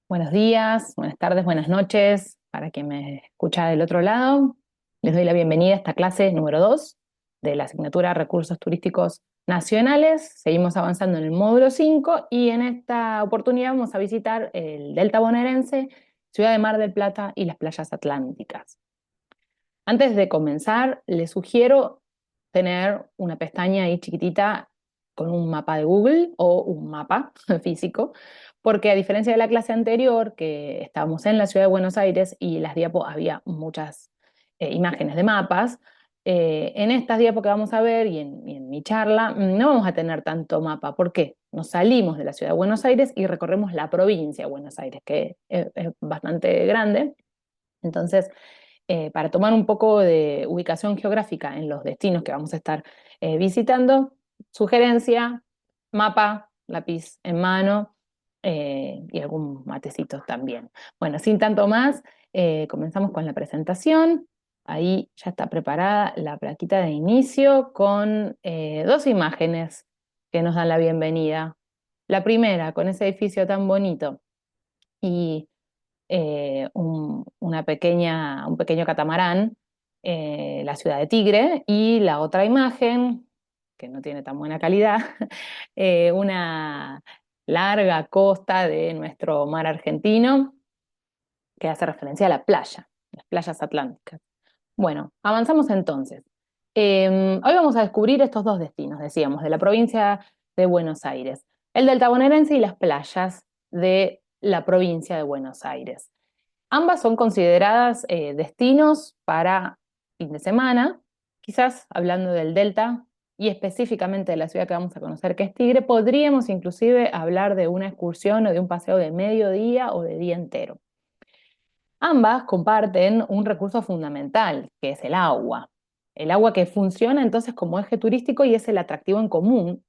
Buenos días, buenas tardes, buenas noches para quien me escucha del otro lado. Les doy la bienvenida a esta clase número 2 de la asignatura Recursos Turísticos Nacionales. Seguimos avanzando en el módulo 5 y en esta oportunidad vamos a visitar el Delta Bonaerense, Ciudad de Mar del Plata y las playas atlánticas. Antes de comenzar, les sugiero tener una pestaña ahí chiquitita con un mapa de Google o un mapa físico, porque a diferencia de la clase anterior, que estábamos en la ciudad de Buenos Aires y las diapos había muchas imágenes de mapas, en estas diapos que vamos a ver y en mi charla no vamos a tener tanto mapa. ¿Por qué? Nos salimos de la ciudad de Buenos Aires y recorremos la provincia de Buenos Aires, que es bastante grande. Entonces, para tomar un poco de ubicación geográfica en los destinos que vamos a estar visitando, sugerencia, mapa, lápiz en mano y algún matecito también. Bueno, sin tanto más, comenzamos con la presentación. Ahí ya está preparada la plaquita de inicio con dos imágenes que nos dan la bienvenida. La primera, con ese edificio tan bonito y un pequeño catamarán, la ciudad de Tigre, y la otra imagen, que no tiene tan buena calidad, una larga costa de nuestro mar argentino, que hace referencia a la playa, las playas atlánticas. Bueno, avanzamos entonces. Hoy vamos a descubrir estos dos destinos, decíamos, de la provincia de Buenos Aires, el delta bonaerense y las playas de la provincia de Buenos Aires. Ambas son consideradas destinos para fin de semana. Quizás hablando del Delta y específicamente de la ciudad que vamos a conocer, que es Tigre, podríamos inclusive hablar de una excursión o de un paseo de mediodía o de día entero. Ambas comparten un recurso fundamental, que es el agua. El agua que funciona entonces como eje turístico y es el atractivo en común,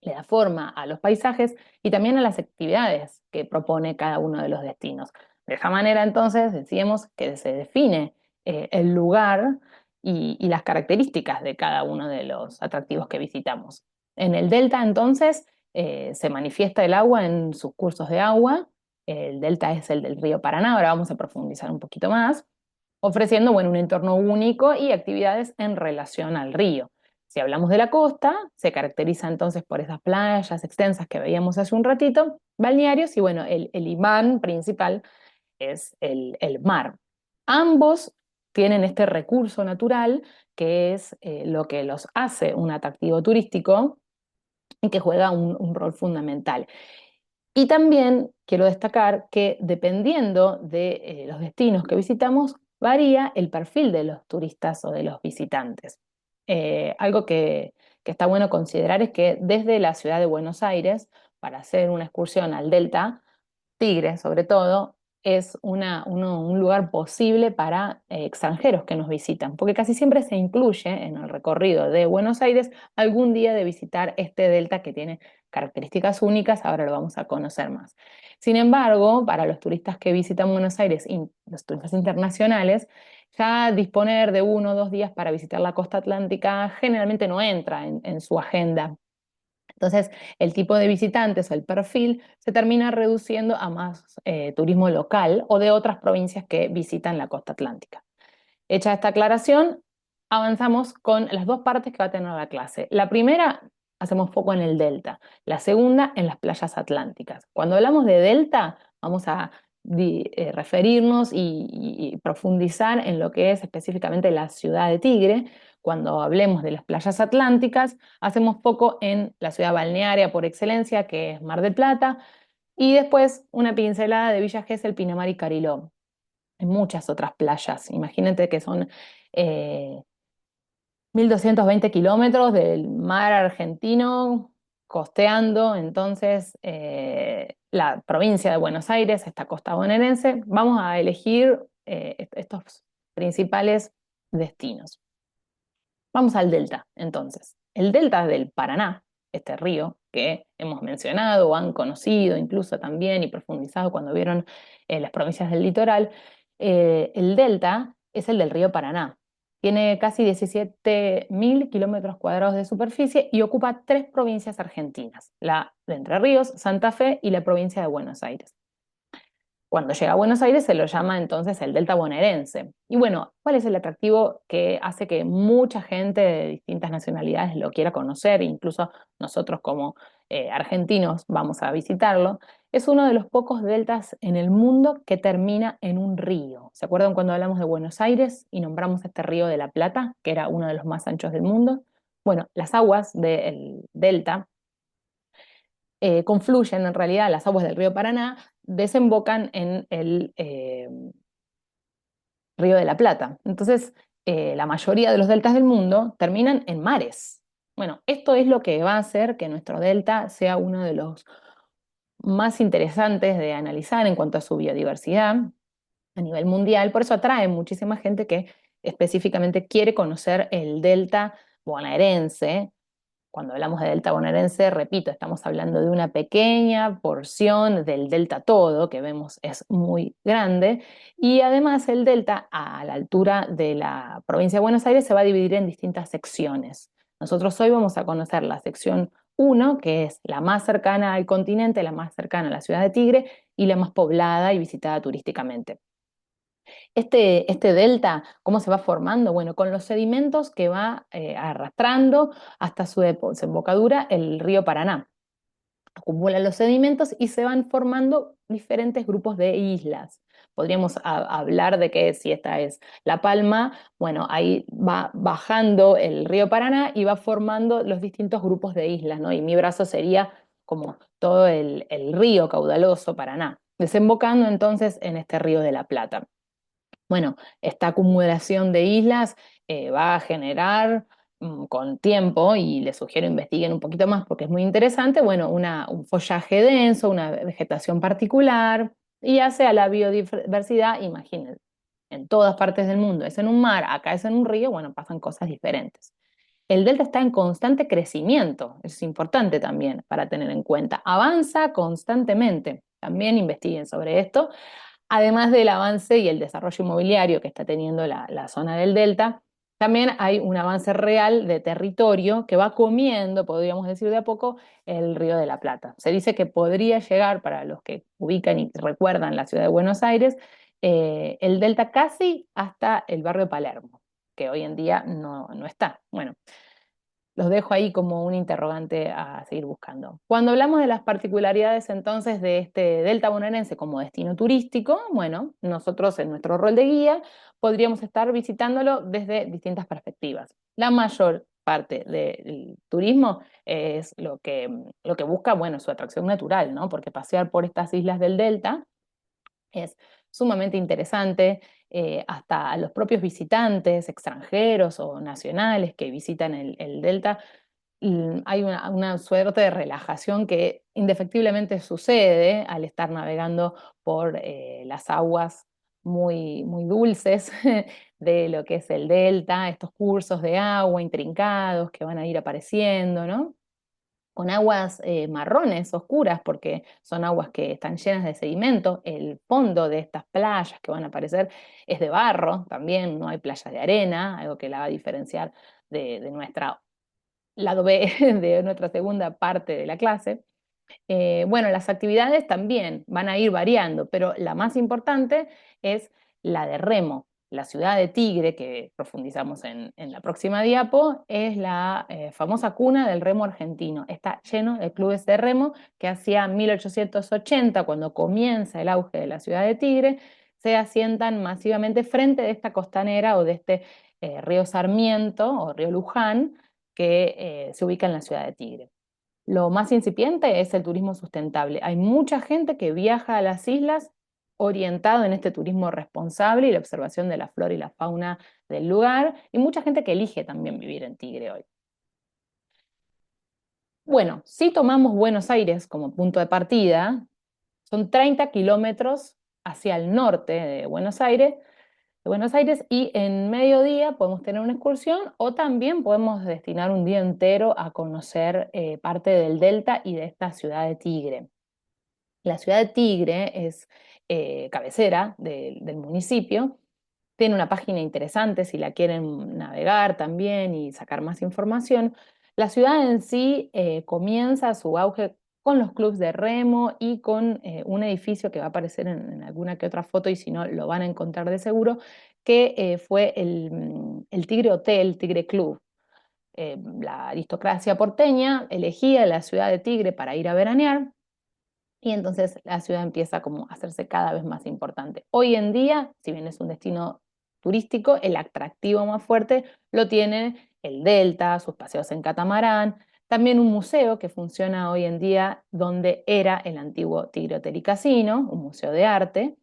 le da forma a los paisajes y también a las actividades que propone cada uno de los destinos. De esa manera, entonces, decíamos que se define el lugar y las características de cada uno de los atractivos que visitamos. En el delta, entonces, se manifiesta el agua en sus cursos de agua. El delta es el del río Paraná, ahora vamos a profundizar un poquito más, ofreciendo, bueno, un entorno único y actividades en relación al río. Si hablamos de la costa, se caracteriza entonces por esas playas extensas que veíamos hace un ratito, balnearios, y bueno, el imán principal es el mar. Ambos tienen este recurso natural que es lo que los hace un atractivo turístico y que juega un rol fundamental. Y también quiero destacar que dependiendo de los destinos que visitamos, varía el perfil de los turistas o de los visitantes. Algo que está bueno considerar es que desde la ciudad de Buenos Aires, para hacer una excursión al Delta, Tigre sobre todo, es un lugar posible para extranjeros que nos visitan, porque casi siempre se incluye en el recorrido de Buenos Aires algún día de visitar este delta que tiene características únicas, ahora lo vamos a conocer más. Sin embargo, para los turistas que visitan Buenos Aires y los turistas internacionales, ya disponer de 1 o 2 días para visitar la costa atlántica generalmente no entra en su agenda. Entonces, el tipo de visitantes o el perfil se termina reduciendo a más turismo local o de otras provincias que visitan la costa atlántica. Hecha esta aclaración, avanzamos con las dos partes que va a tener la clase. La primera, hacemos foco en el delta. La segunda, en las playas atlánticas. Cuando hablamos de delta, vamos a referirnos y profundizar en lo que es específicamente la ciudad de Tigre. Cuando hablemos de las playas atlánticas, hacemos foco en la ciudad balnearia por excelencia, que es Mar del Plata, y después una pincelada de Villa Gesell, Pinamar y Cariló. Hay muchas otras playas. Imagínate que son eh, 1.220 kilómetros del mar argentino costeando, entonces, la provincia de Buenos Aires, esta costa bonaerense. Vamos a elegir estos principales destinos. Vamos al delta, entonces. El delta del Paraná, este río que hemos mencionado o han conocido incluso también y profundizado cuando vieron las provincias del litoral, el delta es el del río Paraná. Tiene casi 17.000 kilómetros cuadrados de superficie y ocupa 3 provincias argentinas, la de Entre Ríos, Santa Fe y la provincia de Buenos Aires. Cuando llega a Buenos Aires se lo llama entonces el Delta bonaerense. Y bueno, ¿cuál es el atractivo que hace que mucha gente de distintas nacionalidades lo quiera conocer? Incluso nosotros como argentinos vamos a visitarlo. Es uno de los pocos deltas en el mundo que termina en un río. ¿Se acuerdan cuando hablamos de Buenos Aires y nombramos este río de la Plata, que era uno de los más anchos del mundo? Bueno, las aguas del delta confluyen en realidad, las aguas del río Paraná desembocan en el río de la Plata. Entonces, la mayoría de los deltas del mundo terminan en mares. Bueno, esto es lo que va a hacer que nuestro delta sea uno de los más interesantes de analizar en cuanto a su biodiversidad a nivel mundial. Por eso atrae muchísima gente que específicamente quiere conocer el delta bonaerense. Cuando hablamos de delta bonaerense, repito, estamos hablando de una pequeña porción del delta todo, que vemos es muy grande, y además el delta a la altura de la provincia de Buenos Aires se va a dividir en distintas secciones. Nosotros hoy vamos a conocer la sección 1, que es la más cercana al continente, la más cercana a la ciudad de Tigre y la más poblada y visitada turísticamente. Este delta, ¿cómo se va formando? Bueno, con los sedimentos que va arrastrando hasta su desembocadura el río Paraná. Acumulan los sedimentos y se van formando diferentes grupos de islas. Podríamos hablar de que si esta es La Palma, bueno, ahí va bajando el río Paraná y va formando los distintos grupos de islas, ¿no? Y mi brazo sería como todo el río caudaloso Paraná, desembocando entonces en este río de la Plata. Bueno, esta acumulación de islas va a generar con tiempo, y les sugiero investiguen un poquito más porque es muy interesante, bueno, un follaje denso, una vegetación particular, y hace a la biodiversidad, imagínense, en todas partes del mundo, es en un mar, acá es en un río, bueno, pasan cosas diferentes. El delta está en constante crecimiento, eso es importante también para tener en cuenta, avanza constantemente, también investiguen sobre esto. Además del avance y el desarrollo inmobiliario que está teniendo la zona del delta, también hay un avance real de territorio que va comiendo, podríamos decir de a poco, el Río de la Plata. Se dice que podría llegar, para los que ubican y recuerdan la ciudad de Buenos Aires, el delta casi hasta el barrio de Palermo, que hoy en día no está. Bueno, los dejo ahí como un interrogante a seguir buscando. Cuando hablamos de las particularidades entonces de este delta bonaerense como destino turístico, bueno, nosotros en nuestro rol de guía podríamos estar visitándolo desde distintas perspectivas. La mayor parte del turismo es lo que busca, bueno, su atracción natural, ¿no? Porque pasear por estas islas del delta es sumamente interesante, hasta a los propios visitantes extranjeros o nacionales que visitan el delta, hay una suerte de relajación que indefectiblemente sucede al estar navegando por las aguas muy, muy dulces de lo que es el delta, estos cursos de agua intrincados que van a ir apareciendo, ¿no? Con aguas marrones, oscuras, porque son aguas que están llenas de sedimento. El fondo de estas playas que van a aparecer es de barro, también no hay playas de arena, algo que la va a diferenciar de nuestra lado B, de nuestra segunda parte de la clase. Bueno, las actividades también van a ir variando, pero la más importante es la de remo. La ciudad de Tigre, que profundizamos en la próxima diapo, es la famosa cuna del remo argentino. Está lleno de clubes de remo que hacia 1880, cuando comienza el auge de la ciudad de Tigre, se asientan masivamente frente de esta costanera o de este río Sarmiento o río Luján que se ubica en la ciudad de Tigre. Lo más incipiente es el turismo sustentable. Hay mucha gente que viaja a las islas orientado en este turismo responsable y la observación de la flora y la fauna del lugar, y mucha gente que elige también vivir en Tigre hoy. Bueno, si tomamos Buenos Aires como punto de partida, son 30 kilómetros hacia el norte de Buenos Aires, y en mediodía podemos tener una excursión o también podemos destinar un día entero a conocer parte del delta y de esta ciudad de Tigre. La ciudad de Tigre es cabecera del municipio, tiene una página interesante si la quieren navegar también y sacar más información. La ciudad en sí comienza su auge con los clubes de remo y con un edificio que va a aparecer en alguna que otra foto y si no lo van a encontrar de seguro, que fue el Tigre Hotel, Tigre Club. La aristocracia porteña elegía la ciudad de Tigre para ir a veranear y entonces la ciudad empieza como a hacerse cada vez más importante. Hoy en día, si bien es un destino turístico, el atractivo más fuerte lo tiene el Delta, sus paseos en catamarán, también un museo que funciona hoy en día donde era el antiguo Tigre Hotel y Casino, un museo de arte,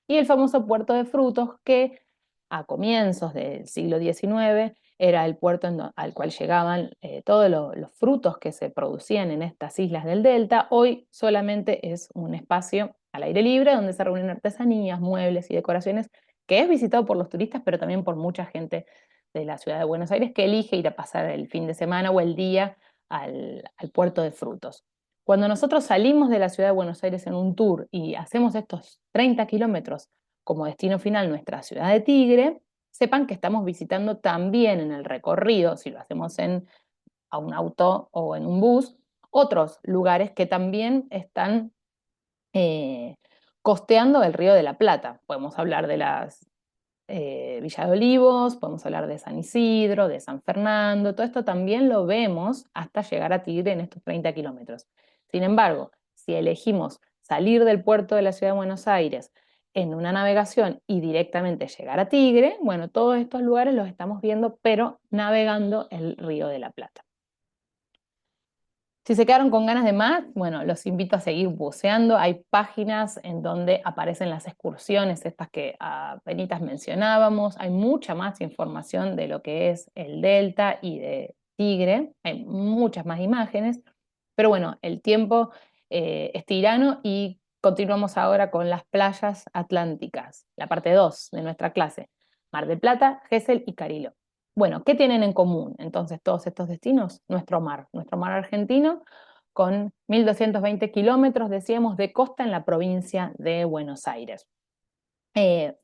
y el famoso puerto de frutos que a comienzos del siglo XIX era el puerto al cual llegaban todos los frutos que se producían en estas islas del delta. Hoy solamente es un espacio al aire libre donde se reúnen artesanías, muebles y decoraciones, que es visitado por los turistas, pero también por mucha gente de la ciudad de Buenos Aires que elige ir a pasar el fin de semana o el día al puerto de frutos. Cuando nosotros salimos de la ciudad de Buenos Aires en un tour y hacemos estos 30 kilómetros como destino final nuestra ciudad de Tigre, sepan que estamos visitando también en el recorrido, si lo hacemos a un auto o en un bus, otros lugares que también están eh, costeando el Río de la Plata. Podemos hablar de las Villa de Olivos, podemos hablar de San Isidro, de San Fernando, todo esto también lo vemos hasta llegar a Tigre en estos 30 kilómetros. Sin embargo, si elegimos salir del puerto de la ciudad de Buenos Aires en una navegación y directamente llegar a Tigre, bueno, todos estos lugares los estamos viendo, pero navegando el Río de la Plata. Si se quedaron con ganas de más, bueno, los invito a seguir buceando. Hay páginas en donde aparecen las excursiones, estas que apenas mencionábamos. Hay mucha más información de lo que es el Delta y de Tigre. Hay muchas más imágenes. Pero bueno, el tiempo es tirano y continuamos ahora con las playas atlánticas, la parte 2 de nuestra clase. Mar del Plata, Gesell y Carilo. Bueno, ¿qué tienen en común entonces todos estos destinos? Nuestro mar argentino, con 1.220 kilómetros, decíamos, de costa en la provincia de Buenos Aires.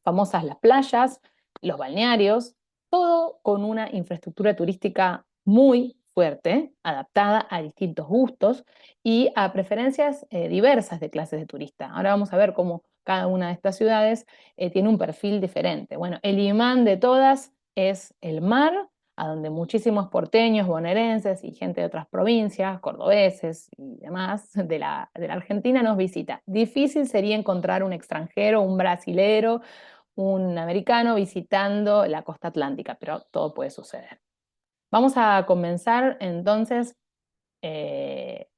Famosas las playas, los balnearios, todo con una infraestructura turística muy fuerte, adaptada a distintos gustos y a preferencias diversas de clases de turista. Ahora vamos a ver cómo cada una de estas ciudades tiene un perfil diferente. Bueno, el imán de todas es el mar, a donde muchísimos porteños, bonaerenses y gente de otras provincias, cordobeses y demás de la Argentina nos visita. Difícil sería encontrar un extranjero, un brasilero, un americano visitando la costa atlántica, pero todo puede suceder. Vamos a comenzar entonces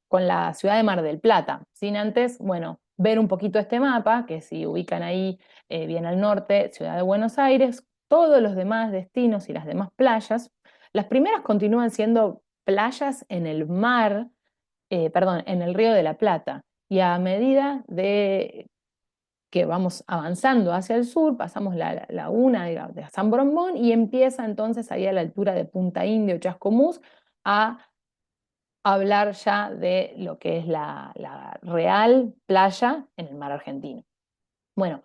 con la ciudad de Mar del Plata, sin antes, bueno, ver un poquito este mapa, que si ubican ahí bien al norte, ciudad de Buenos Aires, todos los demás destinos y las demás playas, las primeras continúan siendo playas en el mar, perdón, en el Río de la Plata, y a medida de que vamos avanzando hacia el sur, pasamos la laguna de San Brombón y empieza entonces ahí a la altura de Punta Indio, Chascomús, a hablar ya de lo que es la real playa en el mar argentino. Bueno,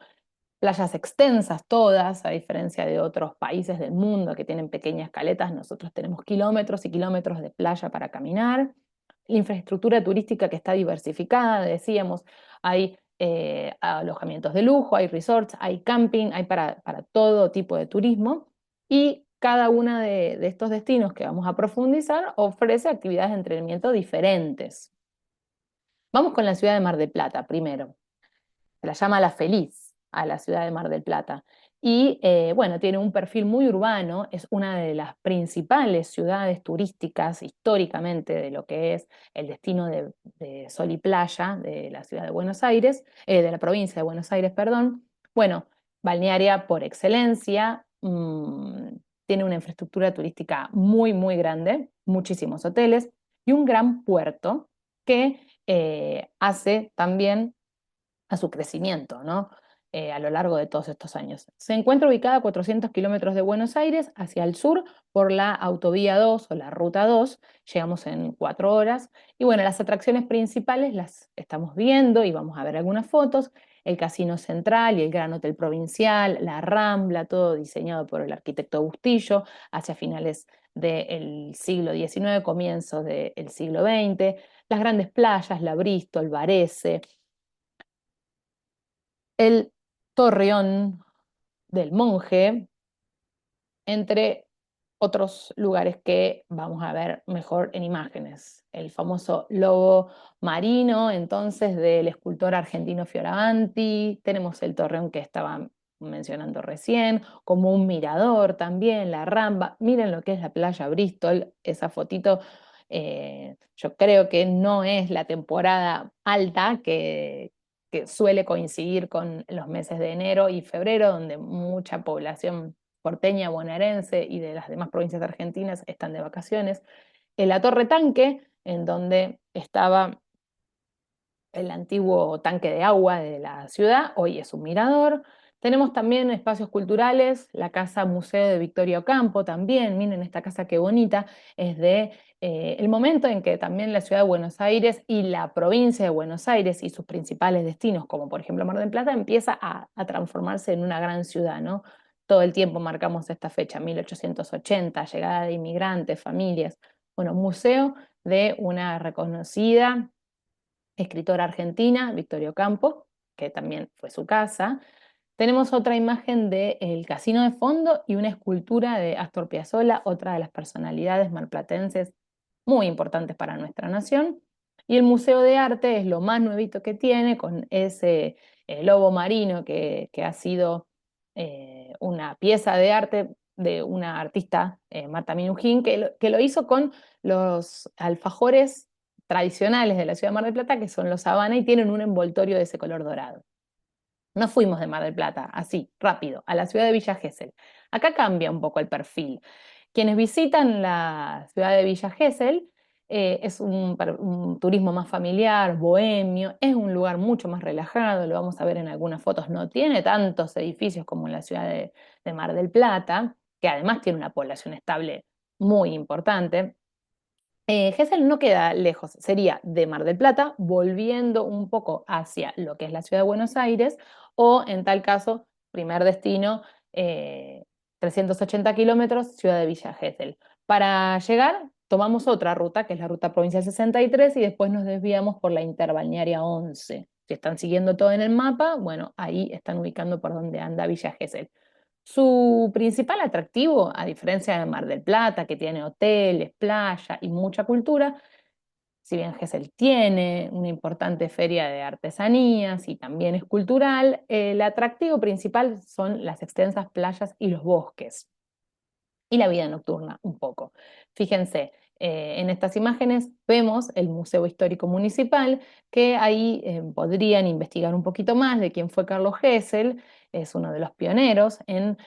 playas extensas todas, a diferencia de otros países del mundo que tienen pequeñas caletas, nosotros tenemos kilómetros y kilómetros de playa para caminar. La infraestructura turística que está diversificada, decíamos, hay alojamientos de lujo, hay resorts, hay camping, hay para todo tipo de turismo y cada uno de estos destinos que vamos a profundizar ofrece actividades de entrenamiento diferentes. Vamos con la ciudad de Mar del Plata primero. Se la llama La Feliz a la ciudad de Mar del Plata. Y bueno, tiene un perfil muy urbano, es una de las principales ciudades turísticas históricamente de lo que es el destino de sol y playa de la ciudad de Buenos Aires, de la provincia de Buenos Aires, perdón. Bueno, balnearia por excelencia, tiene una infraestructura turística muy, muy grande, muchísimos hoteles y un gran puerto que hace también a su crecimiento, ¿no? A lo largo de todos estos años. Se encuentra ubicada a 400 kilómetros de Buenos Aires hacia el sur por la autovía 2 o la ruta 2, llegamos en 4 horas, y bueno, las atracciones principales las estamos viendo y vamos a ver algunas fotos, el Casino Central y el Gran Hotel Provincial, la Rambla, todo diseñado por el arquitecto Bustillo hacia finales del siglo XIX, comienzos del siglo XX, las grandes playas, la Bristol, Varese, el Torreón del Monje, entre otros lugares que vamos a ver mejor en imágenes. El famoso lobo marino, entonces, del escultor argentino Fioravanti. Tenemos el torreón que estaba mencionando recién, como un mirador también, la Ramba. Miren lo que es la playa Bristol, esa fotito. Yo creo que no es la temporada alta que suele coincidir con los meses de enero y febrero, donde mucha población porteña, bonaerense y de las demás provincias argentinas están de vacaciones. En la Torre Tanque, en donde estaba el antiguo tanque de agua de la ciudad, hoy es un mirador. Tenemos también espacios culturales, la Casa Museo de Victoria Ocampo también, miren esta casa qué bonita, es de el momento en que también la ciudad de Buenos Aires y la provincia de Buenos Aires y sus principales destinos, como por ejemplo Mar del Plata, empieza a transformarse en una gran ciudad, ¿no? Todo el tiempo marcamos esta fecha, 1880, llegada de inmigrantes, familias. Bueno, museo de una reconocida escritora argentina, Victoria Ocampo, que también fue su casa. Tenemos otra imagen del casino de fondo y una escultura de Astor Piazzolla, otra de las personalidades marplatenses muy importantes para nuestra nación. Y el Museo de Arte es lo más nuevito que tiene, con ese lobo marino que ha sido una pieza de arte de una artista, Marta Minujín, que lo hizo con los alfajores tradicionales de la ciudad de Mar del Plata, que son los Habana y tienen un envoltorio de ese color dorado. No fuimos de Mar del Plata, así, rápido, a la ciudad de Villa Gesell. Acá cambia un poco el perfil. Quienes visitan la ciudad de Villa Gesell es un turismo más familiar, bohemio, es un lugar mucho más relajado, lo vamos a ver en algunas fotos, no tiene tantos edificios como en la ciudad de Mar del Plata, que además tiene una población estable muy importante. Gesell no queda lejos, sería de Mar del Plata, volviendo un poco hacia lo que es la ciudad de Buenos Aires, o en tal caso, primer destino, 380 kilómetros, ciudad de Villa Gesell. Para llegar, tomamos otra ruta, que es la ruta provincial 63, y después nos desviamos por la interbalnearia 11. Si están siguiendo todo en el mapa, bueno, ahí están ubicando por dónde anda Villa Gesell. Su principal atractivo, a diferencia de Mar del Plata, que tiene hoteles, playa y mucha cultura, si bien Gesell tiene una importante feria de artesanías y también es cultural, el atractivo principal son las extensas playas y los bosques y la vida nocturna un poco. Fíjense, en estas imágenes vemos el Museo Histórico Municipal, que ahí podrían investigar un poquito más de quién fue Carlos Gesell, es uno de los pioneros en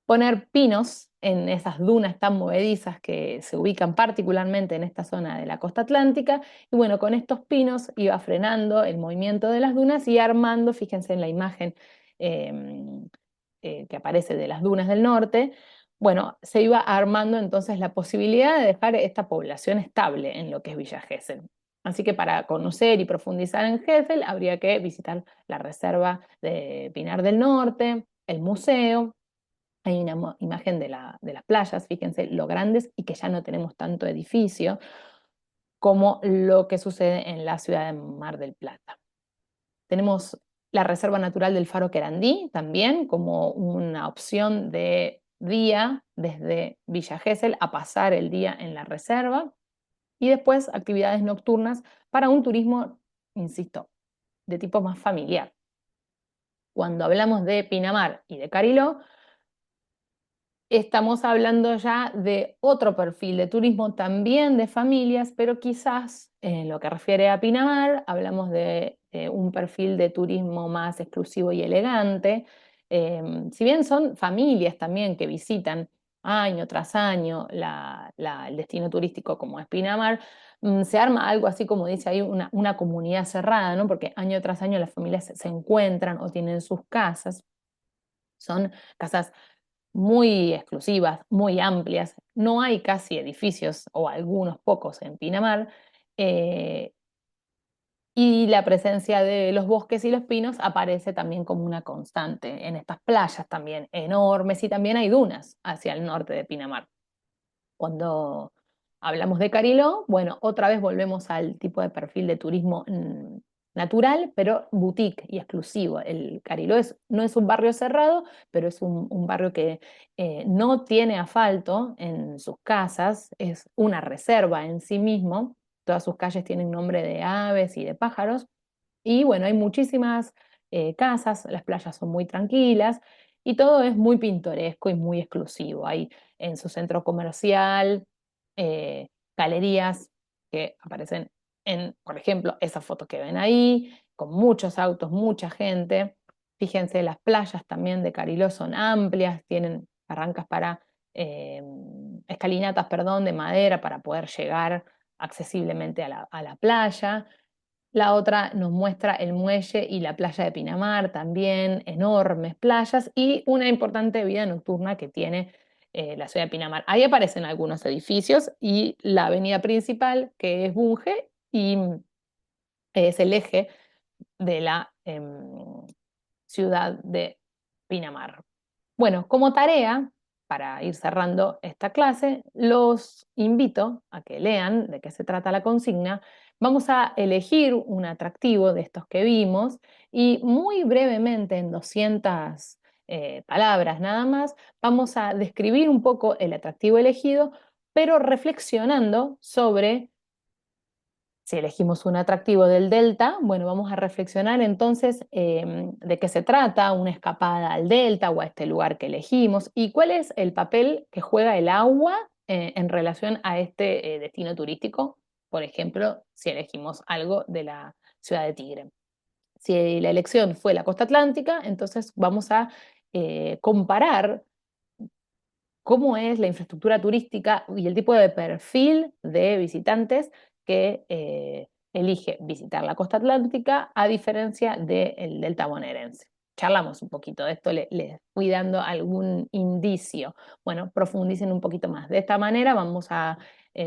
poner pinos en esas dunas tan movedizas que se ubican particularmente en esta zona de la costa atlántica. Y bueno, con estos pinos iba frenando el movimiento de las dunas y armando, fíjense en la imagen eh, que aparece de las dunas del norte, bueno, se iba armando entonces la posibilidad de dejar esta población estable en lo que es Villa Gesell. Así que para conocer y profundizar en Gesell habría que visitar la reserva de Pinar del Norte, el museo. Hay una imagen de las playas, fíjense lo grandes y que ya no tenemos tanto edificio como lo que sucede en la ciudad de Mar del Plata. Tenemos la Reserva Natural del Faro Querandí también como una opción de día desde Villa Gesell a pasar el día en la reserva y después actividades nocturnas para un turismo, insisto, de tipo más familiar. Cuando hablamos de Pinamar y de Cariló, estamos hablando ya de otro perfil de turismo, también de familias, pero quizás en lo que refiere a Pinamar, hablamos de un perfil de turismo más exclusivo y elegante. Si bien son familias también que visitan año tras año el destino turístico como es Pinamar, se arma algo así como dice ahí, una comunidad cerrada, ¿no? Porque año tras año las familias se encuentran o tienen sus casas. Son casas muy exclusivas, muy amplias. No hay casi edificios, o algunos pocos en Pinamar, eh, y la presencia de los bosques y los pinos aparece también como una constante en estas playas también enormes y también hay dunas hacia el norte de Pinamar. Cuando hablamos de Cariló, bueno, otra vez volvemos al tipo de perfil de turismo natural, pero boutique y exclusivo. El Cariló no es un barrio cerrado, pero es un barrio que no tiene asfalto en sus casas, es una reserva en sí mismo. Todas sus calles tienen nombre de aves y de pájaros. Y bueno, hay muchísimas casas, las playas son muy tranquilas y todo es muy pintoresco y muy exclusivo. Hay en su centro comercial eh, galerías que aparecen en, por ejemplo, esas fotos que ven ahí, con muchos autos, mucha gente. Fíjense, las playas también de Cariló son amplias, tienen barrancas para, eh, escalinatas, perdón, de madera para poder llegar accesiblemente a la playa. La otra nos muestra el muelle y la playa de Pinamar, también enormes playas y una importante vida nocturna que tiene la ciudad de Pinamar. Ahí aparecen algunos edificios y la avenida principal, que es Bunge, y es el eje de la ciudad de Pinamar. Bueno, como tarea, para ir cerrando esta clase, los invito a que lean de qué se trata la consigna. Vamos a elegir un atractivo de estos que vimos y muy brevemente, en 200 palabras nada más, vamos a describir un poco el atractivo elegido, pero reflexionando sobre si elegimos un atractivo del delta, bueno, vamos a reflexionar entonces de qué se trata, una escapada al delta o a este lugar que elegimos y cuál es el papel que juega el agua en relación a este destino turístico, por ejemplo, si elegimos algo de la ciudad de Tigre. Si la elección fue la costa atlántica, entonces vamos a comparar cómo es la infraestructura turística y el tipo de perfil de visitantes que elige visitar la costa atlántica a diferencia del delta bonaerense. Charlamos un poquito de esto, les fui dando algún indicio. Bueno, profundicen un poquito más. De esta manera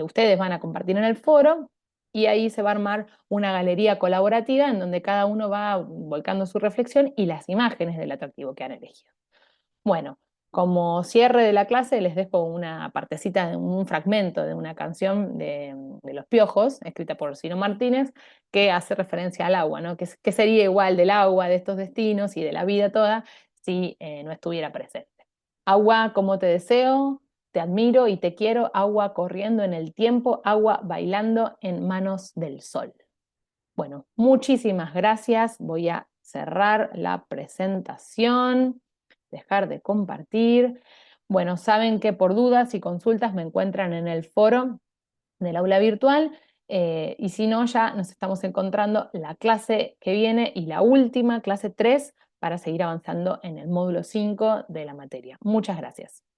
ustedes van a compartir en el foro y ahí se va a armar una galería colaborativa en donde cada uno va volcando su reflexión y las imágenes del atractivo que han elegido. Bueno, como cierre de la clase les dejo una partecita de un fragmento de una canción de Los Piojos, escrita por Ciro Martínez, que hace referencia al agua, ¿no? Que sería igual del agua, de estos destinos y de la vida toda si no estuviera presente. Agua, como te deseo, te admiro y te quiero, agua corriendo en el tiempo, agua bailando en manos del sol. Bueno, muchísimas gracias. Voy a cerrar la presentación, dejar de compartir. Bueno, saben que por dudas y consultas me encuentran en el foro del aula virtual y si no, ya nos estamos encontrando la clase que viene y la última, clase 3, para seguir avanzando en el módulo 5 de la materia. Muchas gracias.